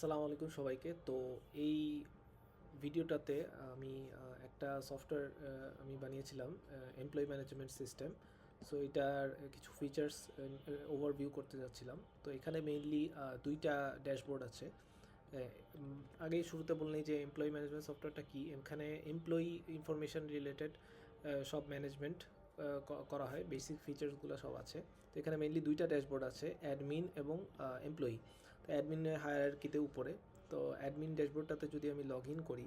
আসসালামু আলাইকুম সবাইকে। তো এই ভিডিওটাতে আমি একটা সফটওয়্যার আমি বানিয়েছিলাম, এমপ্লয়ি ম্যানেজমেন্ট সিস্টেম। সো এটার কিছু ফিচার্স ওভারভিউ করতে যাচ্ছিলাম। তো এখানে মেইনলি দুইটা ড্যাশবোর্ড আছে। আগেই শুরুতে বললেই যে এমপ্লয়ি ম্যানেজমেন্ট সফটওয়্যারটা কী, এখানে এমপ্লয়ি ইনফরমেশন রিলেটেড সব ম্যানেজমেন্ট করা হয়, বেসিক ফিচার্সগুলো সব আছে। তো এখানে মেইনলি দুইটা ড্যাশবোর্ড আছে, অ্যাডমিন এবং এমপ্লয়ি। তো অ্যাডমিনের হায়ারার্কিতে উপরে। তো অ্যাডমিন ড্যাশবোর্ডটাতে যদি আমি লগ ইন করি,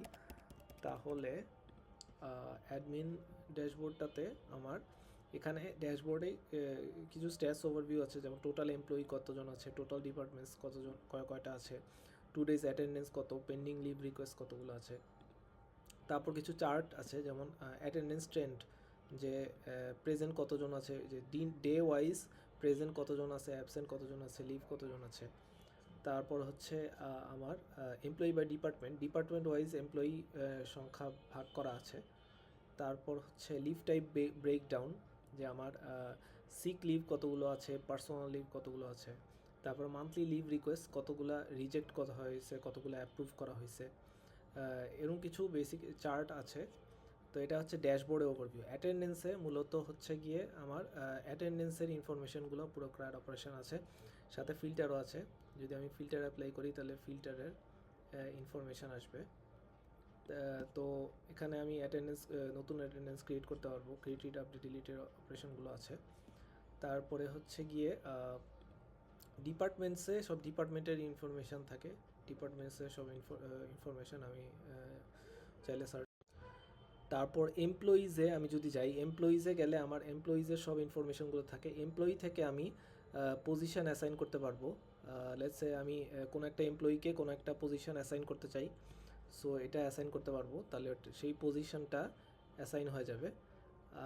তাহলে অ্যাডমিন ড্যাশবোর্ডটাতে আমার এখানে ড্যাশবোর্ডে কিছু স্ট্যাটস ওভারভিউ আছে, যেমন টোটাল এমপ্লয়ি কতজন আছে, টোটাল ডিপার্টমেন্টস কতজন কয়টা আছে, 2 days অ্যাটেন্ডেন্স কত, পেন্ডিং লিভ রিকোয়েস্ট কতগুলো আছে। তারপর কিছু চার্ট আছে, যেমন অ্যাটেন্ডেন্স ট্রেন্ড, যে প্রেজেন্ট কতজন আছে, যে ডে ওয়াইজ প্রেজেন্ট কতজন আছে, অ্যাবসেন্ট কতজন আছে, লিভ কতজন আছে। তারপর হচ্ছে আমার employee by department wise employee সংখ্যা ভাগ করা আছে। তারপর হচ্ছে লিভ টাইপ ব্রেকডাউন, যে আমার সিক লিভ কতগুলো আছে, পার্সোনাল লিভ কতগুলো আছে। তারপর মান্থলি লিভ রিকোয়েস্ট কতগুলো রিজেক্ট করা হয়েছে, কতগুলো অ্যাপ্রুভ করা হয়েছে, এরকম কিছু বেসিক চার্ট আছে। তো এটা হচ্ছে ড্যাশবোর্ডে ওভারভিউ। অ্যাটেন্ডেন্সে মূলত হচ্ছে গিয়ে আমার অ্যাটেন্ডেন্সের ইনফরমেশনগুলো পুরো ক্রাউড অপারেশন আছে, সাথে ফিল্টারও আছে। যদি আমি ফিল্টার অ্যাপ্লাই করি তাহলে ফিল্টারের ইনফরমেশান আসবে। তো এখানে আমি অ্যাটেন্ডেন্স, নতুন অ্যাটেন্ডেন্স ক্রিয়েট করতে পারবো, ক্রিয়েট আপডেট ডিলিটের অপারেশনগুলো আছে। তারপরে হচ্ছে গিয়ে ডিপার্টমেন্টসে সব ডিপার্টমেন্টের ইনফরমেশান থাকে, ডিপার্টমেন্টসে সব ইনফরমেশান আমি চাইলে সার্চ। তারপর এমপ্লয়িজে আমি যদি যাই, এমপ্লয়িজে গেলে আমার এমপ্লয়িজের সব ইনফরমেশনগুলো থাকে। এমপ্লয়ি থেকে আমি পজিশন অ্যাসাইন করতে পারবো। লেটস সে আমি কোনো একটা এমপ্লয়িকে কোনো একটা পজিশন অ্যাসাইন করতে চাই, সো এটা অ্যাসাইন করতে পারবো, তাহলে সেই পজিশনটা অ্যাসাইন হয়ে যাবে।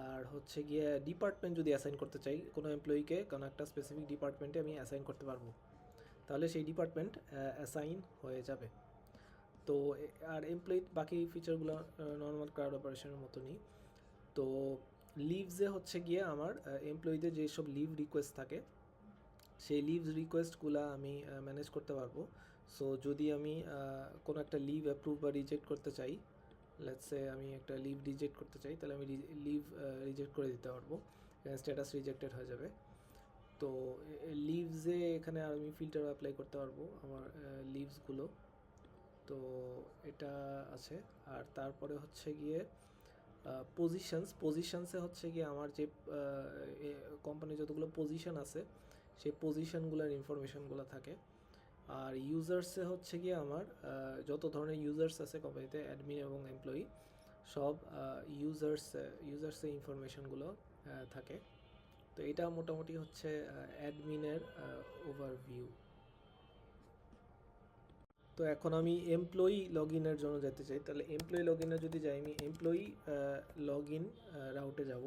আর হচ্ছে গিয়ে ডিপার্টমেন্ট যদি অ্যাসাইন করতে চাই কোনো এমপ্লয়িকে, কোনো একটা স্পেসিফিক ডিপার্টমেন্টে আমি অ্যাসাইন করতে পারবো, তাহলে সেই ডিপার্টমেন্ট অ্যাসাইন হয়ে যাবে। তো আর এমপ্লয়ি বাকি ফিচারগুলো নর্মাল ক্রাউড অপারেশনের মতনই। তো লিভসে হচ্ছে গিয়ে আমার এমপ্লয়িদের যেসব লিভ রিকোয়েস্ট থাকে, সেই লিভ রিকোয়েস্টগুলো আমি ম্যানেজ করতে পারবো। সো যদি আমি কোনো একটা লিভ অ্যাপ্রুভ বা রিজেক্ট করতে চাই, লেটস সে আমি একটা লিভ রিজেক্ট করতে চাই, তাহলে আমি লিভ রিজেক্ট করে দিতে পারবো, স্ট্যাটাস রিজেক্টেড হয়ে যাবে। তো লিভসে এখানে আর আমি ফিল্টার অ্যাপ্লাই করতে পারবো আমার লিভসগুলো। তো এটা আছে। আর তারপরে হচ্ছে গিয়ে পজিশনসে হচ্ছে গিয়ে আমার যে কোম্পানির যতগুলো পজিশন আছে, সেই পজিশনগুলোর ইনফরমেশনগুলো থাকে। আর ইউজার্সে হচ্ছে গিয়ে আমার যত ধরনের ইউজার্স আছে কোম্পানিতে, অ্যাডমিন এবং এমপ্লয়ি, সব ইউজার্সে ইনফরমেশনগুলো থাকে। তো এটা মোটামুটি হচ্ছে অ্যাডমিনের ওভারভিউ। তো এখন আমি এমপ্লয়ি লগ ইনের জন্য যেতে চাই, তাহলে এমপ্লয়ি লগ ইনে যদি যাই, আমি এমপ্লয়ি লগ ইন রাউটে যাব।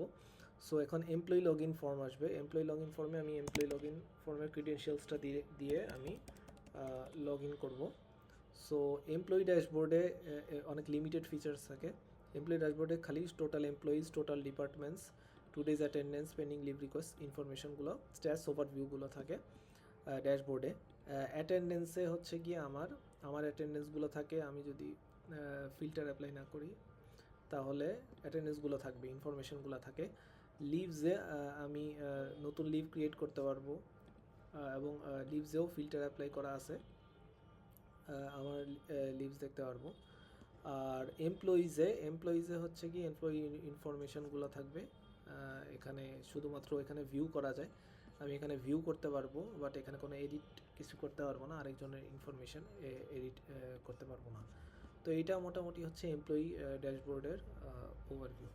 সো এখন এমপ্লয়ি লগ ইন ফর্ম আসবে, এমপ্লয়ি লগ ইন ফর্মে আমি এমপ্লয়ি লগ ইন ফর্মের ক্রিডেন্সিয়ালসটা দিয়ে আমি লগ ইন করবো। সো এমপ্লয়ি ড্যাশবোর্ডে অনেক লিমিটেড ফিচার্স থাকে। এমপ্লয়ি ড্যাশবোর্ডে খালি total employees, total departments, 2 days attendance, pending leave request ইনফরমেশনগুলো, স্ট্যাটস ওভারভিউগুলো থাকে ড্যাশবোর্ডে। অ্যাটেন্ডেন্সে হচ্ছে গিয়ে আমার অ্যাটেন্ডেন্সগুলো থাকে। আমি যদি ফিল্টার অ্যাপ্লাই না করি, তাহলে অ্যাটেন্ডেন্সগুলো থাকবে, ইনফরমেশনগুলো থাকে। লিভসে আমি নতুন লিভ ক্রিয়েট করতে পারবো, এবং লিভসেও ফিল্টার অ্যাপ্লাই করা আছে, আমার লিভস দেখতে পারবো। আর এমপ্লয়িজে হচ্ছে কি এমপ্লয়ি ইনফরমেশনগুলো থাকবে। এখানে শুধুমাত্র এখানে ভিউ করা যায়, আমি এখানে ভিউ করতে পারবো, বাট এখানে কোনো এডিট কিছু করতে পারবো না, আরেকজনের ইনফরমেশন এডিট করতে পারবো না। তো এইটা মোটামুটি হচ্ছে এমপ্লয়ি ড্যাশবোর্ডের ওভারভিউ।